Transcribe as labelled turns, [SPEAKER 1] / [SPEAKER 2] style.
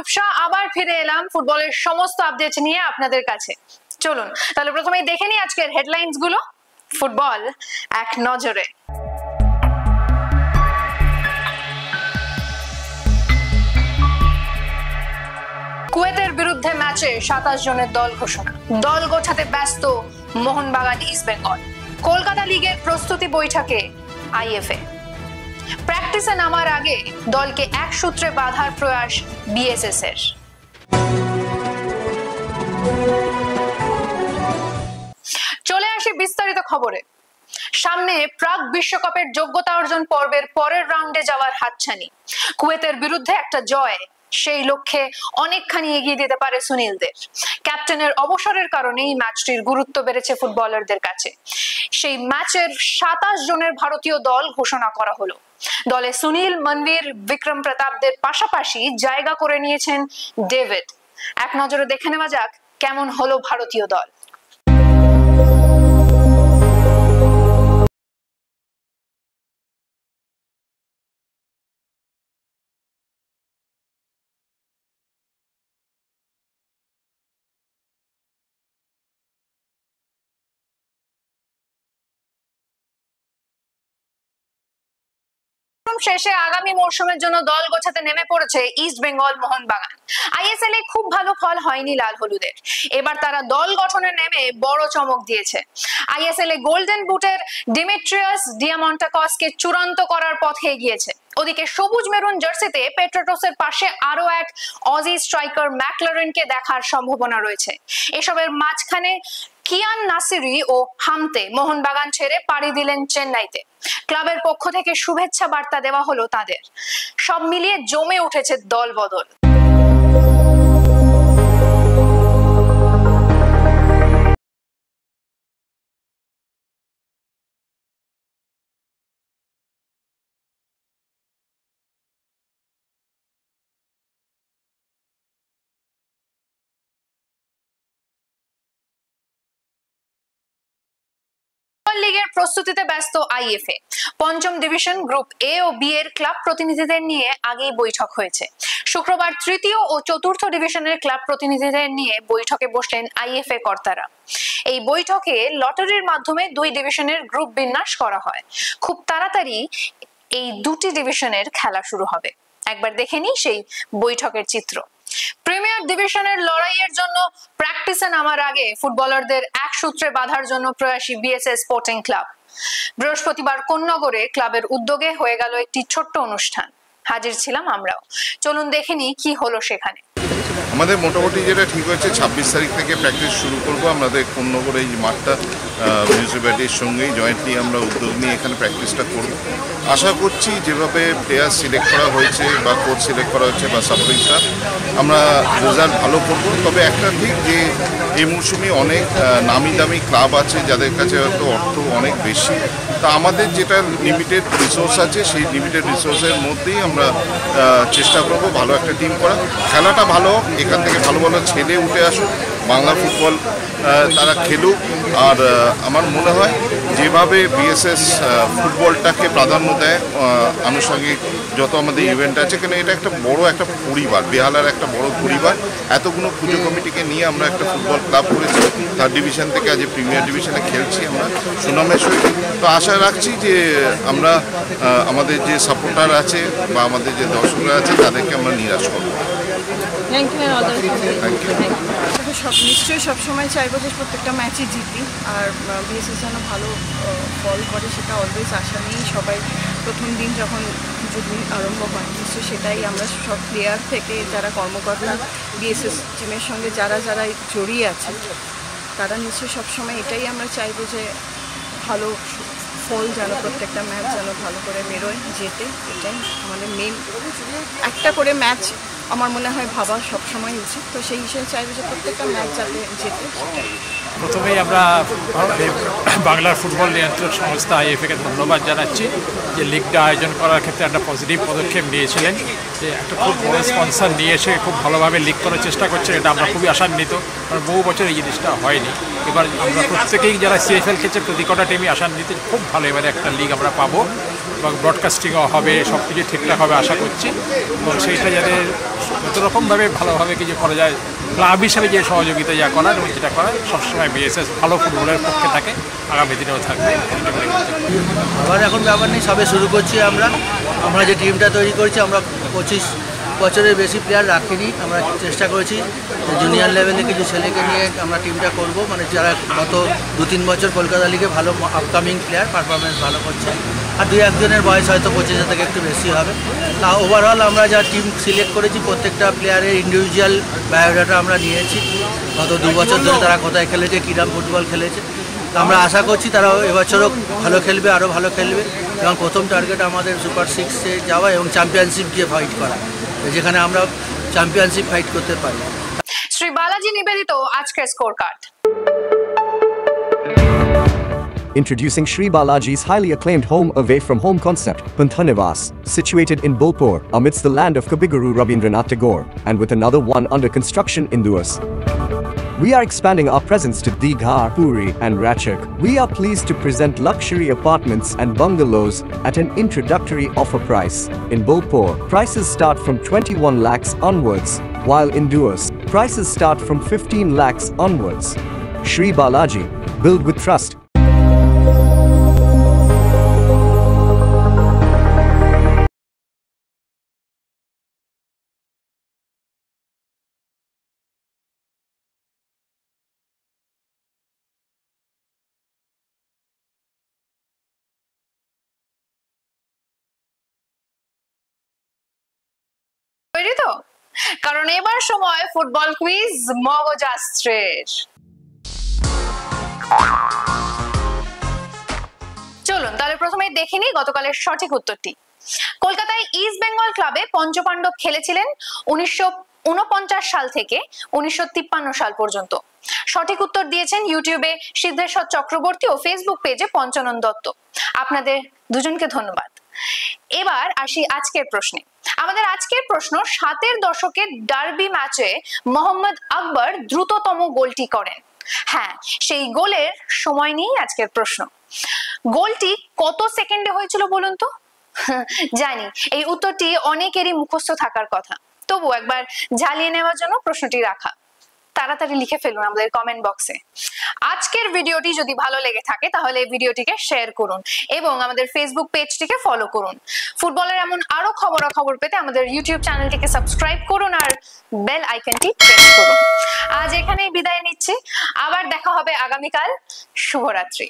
[SPEAKER 1] রূপসা আবার ফিরে এলাম ফুটবলের সমস্ত আপডেট নিয়ে আপনাদের কাছে। চলুন তাহলে প্রথমেই দেখে নিই আজকের হেডলাইন্স গুলো। ফুটবল এক নজরে। কুয়েতের বিরুদ্ধে ম্যাচে 27 জনের দল ঘোষণা। দল গোছাতে ব্যস্ত মোহনবাগান ইস্ট বেঙ্গল। কলকাতা লিগের প্রস্তুতি বৈঠকে আইএফএ। প্র্যাকটিসে নামার আগে দলকে এক সূত্রে বাঁধার প্রয়াস বিএসএস এর। চলে আসি বিস্তারিত খবরে। সামনে প্রাক বিশ্বকাপের যোগ্যতা অর্জন পর্বের পরের রাউন্ডে যাওয়ার হাতছানি। কুয়েতের বিরুদ্ধে একটা জয় সেই লক্ষ্যে অনেকখানি এগিয়ে দিতে পারে সুনীলদের। ক্যাপ্টেনের অবসরের কারণে এই ম্যাচটির গুরুত্ব বেড়েছে ফুটবলারদের কাছে। সেই ম্যাচের 27 জনের ভারতীয় দল ঘোষণা করা হলো। দলে সুনীল, মনবীর, বিক্রম প্রতাপদের পাশাপাশি জায়গা করে নিয়েছেন ডেভিড। এক নজরে দেখে নেওয়া যাক কেমন হলো ভারতীয় দল। শেষে আগামী মরশুমের জন্য দল গোছাতে নেমে পড়েছে ইস্ট বেঙ্গল মোহনবাগান। আইএসএল এ খুব ভালো ফল হয়নি লাল হলুদের। এবার তারা দল গঠনে নেমে বড় চমক দিয়েছে। আইএসএল এ গোল্ডেন বুটের ডিমিট্রিয়াস ডিয়ামন্টাকসকে চূড়ান্ত করার পথে এগিয়েছে। ওদিকে সবুজ মেরুন জার্সিতে পেট্রোটোসের পাশে আরো এক অজি স্ট্রাইকার ম্যাকলারেনকে দেখার সম্ভাবনা রয়েছে। এসবের মাঝখানে কিয়ান নাসিরি ও হামতে মোহনবাগান ছেড়ে পাড়ি দিলেন চেন্নাইতে। ক্লাবের পক্ষ থেকে শুভেচ্ছা বার্তা দেওয়া হলো তাদের। সব মিলিয়ে জমে উঠেছে দল বদল। লিগের প্রস্তুতিতে ব্যস্ত আইএফএ। পঞ্চম ডিভিশন গ্রুপ এ ও বি এর ক্লাব প্রতিনিধিদের নিয়ে আগেই বৈঠক হয়েছে। শুক্রবার তৃতীয় ও চতুর্থ ডিভিশনের ক্লাব প্রতিনিধিদের নিয়ে বৈঠকে বসলেন আইএফএ কর্তারা। এই বৈঠকে লটারির মাধ্যমে দুই ডিভিশনের গ্রুপ বিন্যাস করা হয়। খুব তাড়াতাড়ি এই দুটি ডিভিশনের খেলা শুরু হবে। একবার দেখে নিই সেই বৈঠকের চিত্র। প্রিমিয়ার ডিভিশনের লড়াইয়ের জন্য প্র্যাকটিসে নামার আগে ফুটবলারদের এক সূত্রে বাঁধার জন্য প্রয়াসী বিএসএস স্পোর্টিং ক্লাব। বৃহস্পতিবার কোন্নগরে ক্লাবের উদ্যোগে হয়ে গেল একটি ছোট্ট অনুষ্ঠান। হাজির ছিলাম আমরাও। চলুন দেখে নিই কি হলো সেখানে।
[SPEAKER 2] আমাদের মোটামুটি যেটা ঠিক হয়েছে 26 তারিখ থেকে প্র্যাকটিস শুরু করবো। আমাদের কোন্নগরে এই মাঠটা মিউনিসিপ্যালিটির সঙ্গেই জয়েন্টলি আমরা উদ্যোগ নিয়ে এখানে প্র্যাকটিসটা করব। আশা করছি যেভাবে প্লেয়ার সিলেক্ট করা হয়েছে বা কোচ সিলেক্ট করা হয়েছে বা সাপোর্টিং স্টাফ, আমরা রেজাল্ট ভালো করব। তবে একটা ঠিক যে এই মৌসুমে অনেক নামি দামি ক্লাব আছে যাদের কাছে হয়তো অর্থ অনেক বেশি। তা আমাদের যেটা লিমিটেড রিসোর্স আছে সেই লিমিটেড রিসোর্সের মধ্যেই আমরা চেষ্টা করব ভালো একটা টিম করা। খেলাটা ভালো হোক, এখান থেকে ভালো ভালো ছেলে উঠে আসুক, বাংলা ফুটবল তারা খেলুক। আর আমার মনে হয় যেভাবে বিএসএস ফুটবলটাকে প্রাধান্য দেয়, আনুষঙ্গিক যত আমাদের ইভেন্ট আছে, কেন এটা একটা বড় একটা পরিবার, বেহালার একটা বড় পরিবার। এতগুলো পুজো কমিটিকে নিয়ে আমরা একটা ফুটবল ক্লাব করেছি। থার্ড ডিভিশন থেকে আজ প্রিমিয়ার ডিভিশনে খেলছি আমরা সুনামের সহিত। তো আশা রাখছি যে আমরা আমাদের যে সাপোর্টার আছে বা আমাদের যে দর্শকরা আছে তাদেরকে আমরা নিরাশ করব।
[SPEAKER 3] নিশ্চয়ই সবসময় চাইবো যে প্রত্যেকটা ম্যাচই জিতি আর বিএসএস যেন ভালো ফল করে, সেটা অলওয়েজ আশা নিয়েই সবাই প্রথম দিন যখন পুজো আরম্ভ হয় নিশ্চয়ই সেটাই আমরা সব প্লেয়ার থেকে যারা কর্মকর্তা বিএসএস টিমের সঙ্গে যারা যারা জড়িয়ে আছে তারা নিশ্চয়ই সবসময় এটাই আমরা চাইবো যে ভালো ফল যেন প্রত্যেকটা ম্যাচ যেন ভালো করে বেরোয়, জেতে। এটাই আমাদের মেন। একটা করে ম্যাচ আমার মনে হয় ভাবা সবসময় উচিত। তো সেই হিসেবে চাইবো যে প্রত্যেকটা ম্যাচ যাতে জেতে।
[SPEAKER 4] প্রথমেই আমরা বাংলার ফুটবল নিয়ন্ত্রক সংস্থা আইএফএকে ধন্যবাদ জানাচ্ছি যে লিগটা আয়োজন করার ক্ষেত্রে একটা পজিটিভ পদক্ষেপ নিয়েছিলেন। যে একটা খুব বড় স্পন্সর নিয়ে এসে খুব ভালোভাবে লিগ করার চেষ্টা করছে, এটা আমরা খুবই আশান্বিত, কারণ বহু বছর এই জিনিসটা হয়নি। এবার আমরা প্রত্যেকেই যারা সিএফএল খেলছে প্রতি কটা টিমই আশান্বিত, খুব ভালো এবারে একটা লিগ আমরা পাবো এবং ব্রডকাস্টিংও হবে, সব কিছু ঠিকঠাক হবে আশা করছি। এবং সেইটা যাতে যত রকমভাবে ভালোভাবে কিছু করা যায়, ক্লাব হিসাবে যে সহযোগিতা যা করার এবং যেটা করার সবসময় বিএসএস ভালো ফুটবলের পক্ষে থাকে, আগামী দিনেও থাকবে।
[SPEAKER 5] আবার এখন ব্যাপার নেই, সবে শুরু করছি আমরা যে টিমটা তৈরি করছি, আমরা 25 বছরের বেশি প্লেয়ার রাখিনি। আমরা চেষ্টা করেছি জুনিয়র লেভেলে কিছু ছেলেকে নিয়ে আমরা টিমটা করব, মানে যারা গত 2-3 বছর কলকাতা লিগে ভালো আপকামিং প্লেয়ার, পারফরমেন্স ভালো করছে। আর 2-1 জনের বয়স হয়তো 25 থেকে একটু বেশি হবে। তা ওভারঅল আমরা যা টিম সিলেক্ট করেছি, প্রত্যেকটা প্লেয়ারের ইন্ডিভিজুয়াল বায়োডাটা আমরা নিয়েছি। গত 2 বছর ধরে তারা কোথায় খেলেছে, কীরকম ফুটবল খেলেছে। তো আমরা আশা করছি তারা এবছরও ভালো খেলবে, আরও ভালো খেলবে। এবং প্রথম টার্গেট আমাদের সুপার 6-এ যাওয়া এবং চ্যাম্পিয়নশিপ গিয়ে ফাইট করা, যেখানে আমরা চ্যাম্পিয়নশিপ ফাইট করতে পারি।
[SPEAKER 1] শ্রী বালাজি নিবেদিত আজকের score card.
[SPEAKER 6] Introducing Sri Balaji's highly acclaimed home away from home concept, Panthanivas, situated in Bolpur, amidst the land of Kabiguru Rabindranath Tagore, and with another one under construction in Duas. We are expanding our presence to Digha, Puri, and Ratchak. We are pleased to present luxury apartments and bungalows at an introductory offer price. In Bolpur, prices start from 21 lakhs onwards, while in Duas, prices start from 15 lakhs onwards. Sri Balaji, build with trust.
[SPEAKER 1] তৈরি তো? কারণ এবার সময় football quiz মগজাস্ত্রের। চলুন তাহলে প্রথমেই দেখে নিই গতকালের সঠিক উত্তরটি। কলকাতায় ইস্ট বেঙ্গল ক্লাবে পঞ্চপাণ্ডব খেলেছিলেন 1949 সাল থেকে 1953 সাল পর্যন্ত। সঠিক উত্তর দিয়েছেন ইউটিউবে সিদ্ধেশ্বর চক্রবর্তী ও ফেসবুক পেজে পঞ্চানন দত্ত। আপনাদের দুজনকে ধন্যবাদ। এবার আসি আজকের প্রশ্নে। আমাদের আজকের প্রশ্ন, 7-এর দশকের ডার্বি ম্যাচে মোহাম্মদ আকবর দ্রুততম গোলটি করেন। হ্যাঁ, সেই গোলের সময় নিয়েই আজকের প্রশ্ন। গোলটি কত সেকেন্ডে হয়েছিল বলুন তো? জানি এই উত্তরটি অনেকেরই মুখস্থ থাকার কথা, তবু একবার ঝালিয়ে নেওয়ার জন্য প্রশ্নটি রাখা। তাড়াতাড়ি লিখে ফেলুন আমাদের কমেন্ট বক্সে। আজকের ভিডিওটি যদি ভালো লেগে থাকে তাহলে এই ভিডিওটিকে শেয়ার করুন এবং আমাদের ফেসবুক পেজটিকে ফলো করুন। ফুটবলের এমন আরো খবরাখবর পেতে আমাদের ইউটিউব চ্যানেলটিকে সাবস্ক্রাইব করুন আর বেল আইকনটি প্রেস করুন। আজ এখানেই বিদায় নিচ্ছি, আবার দেখা হবে আগামীকাল। শুভরাত্রি।